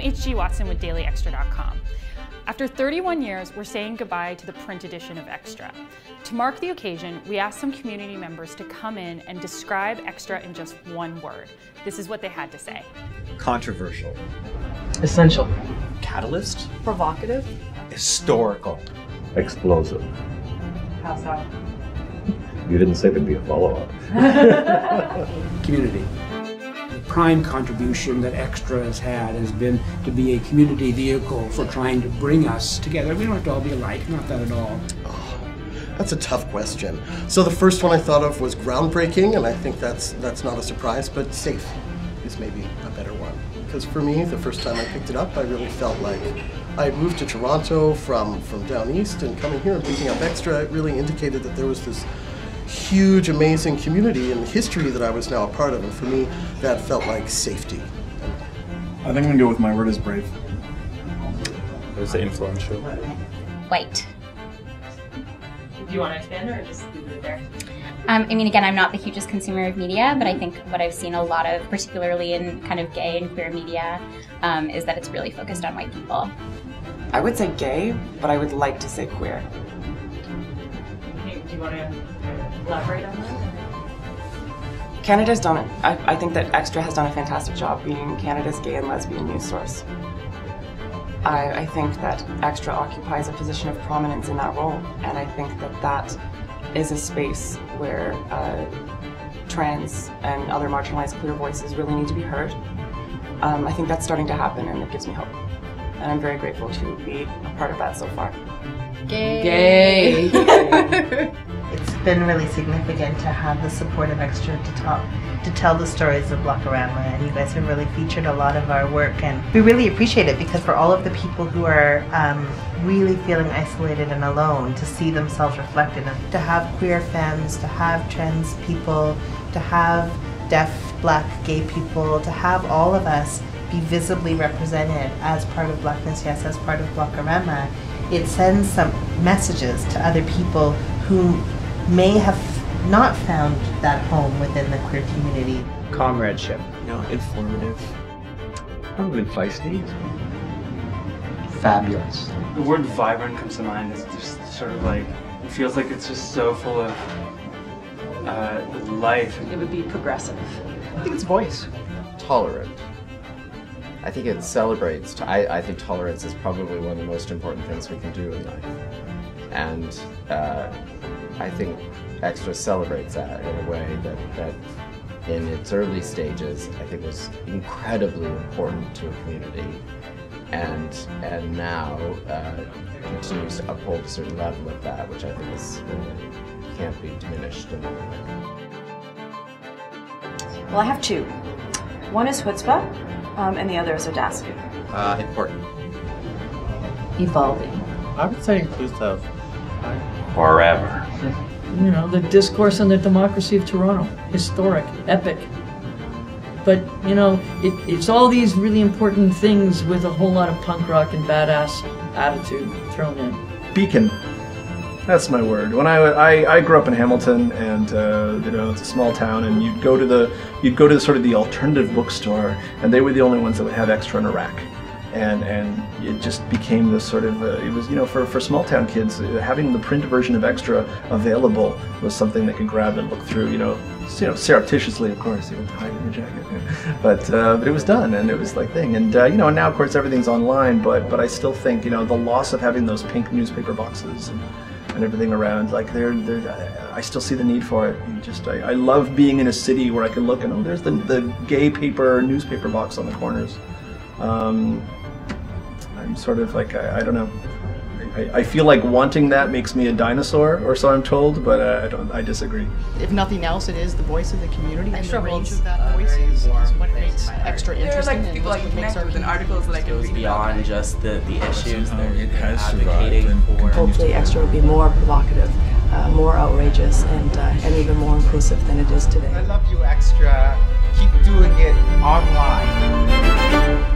H.G. Watson with DailyXtra.com. After 31 years, we're saying goodbye to the print edition of Xtra. To mark the occasion, we asked some community members to come in and describe Xtra in just one word. This is what they had to say. Controversial. Essential. Catalyst. Provocative. Historical. Explosive. How so? You didn't say there'd be a follow-up. Community. The prime contribution that Xtra has had has been to be a community vehicle for trying to bring us together. We don't have to all be alike, not that at all. Oh, that's a tough question. So the first one I thought of was groundbreaking, and I think that's not a surprise, but safe is maybe a better one. Because for me, the first time I picked it up, I really felt like I had moved to Toronto from down east, and coming here and picking up Xtra, it really indicated that there was this huge, amazing community and history that I was now a part of, and for me, that felt like safety. I think I'm gonna go with my word is brave. I would say influential. White. Do you want to expand or just leave it there? I mean, again, I'm not the hugest consumer of media, but I think what I've seen a lot of, particularly in kind of gay and queer media, is that it's really focused on white people. I would say gay, but I would like to say queer. Do you want to elaborate on that? Canada's done it. I think that Xtra has done a fantastic job being Canada's gay and lesbian news source. I think that Xtra occupies a position of prominence in that role, and I think that that is a space where trans and other marginalized queer voices really need to be heard. I think that's starting to happen, and it gives me hope. And I'm very grateful to be a part of that so far. Gay! It's been really significant to have the support of Xtra to tell the stories of Blockorama, and you guys have really featured a lot of our work, and we really appreciate it because for all of the people who are really feeling isolated and alone, to see themselves reflected, and to have queer femmes, to have trans people, to have deaf, black, gay people, to have all of us be visibly represented as part of Blackness Yes, as part of Blockorama, it sends some messages to other people who may have not found that home within the queer community. Comradeship. Informative. Probably feisty. Fabulous. The word vibrant comes to mind. It's just sort of like, it feels like it's just so full of life. It would be progressive. I think it's voice. Tolerant. I think it celebrates. I think tolerance is probably one of the most important things we can do in life. And I think Xtra celebrates that in a way that in its early stages, I think was incredibly important to a community. And now continues to uphold a certain level of that, which I think is, can't be diminished in any way. Well, I have two. One is chutzpah, and the other is audacity. Important. Evolving. I would say inclusive. Forever. You know, the discourse on the democracy of Toronto. Historic, epic. But, you know, it's all these really important things with a whole lot of punk rock and badass attitude thrown in. Beacon. That's my word. When I grew up in Hamilton, and you know, it's a small town, and you'd go to sort of the alternative bookstore, and they were the only ones that would have Xtra in a rack. And it just became this sort of, it was, you know, for small town kids, having the print version of Xtra available was something they could grab and look through, you know, surreptitiously, of course, even hiding in the jacket. But it was done, and it was like thing. And you know, and now of course everything's online, but I still think, you know, the loss of having those pink newspaper boxes and everything around, like I still see the need for it. I love being in a city where I can look and, oh, there's the gay newspaper box on the corners. I'm sort of like, I don't know. I feel like wanting that makes me a dinosaur, or so I'm told, but I disagree. If nothing else, it is the voice of the community, and the range holds of that voice is what makes Xtra interesting. There are people like connect with articles that I can read beyond just the issues it has advocating for. Hopefully Xtra will be more provocative, more outrageous, and even more inclusive than it is today. I love you, Xtra. Keep doing it online.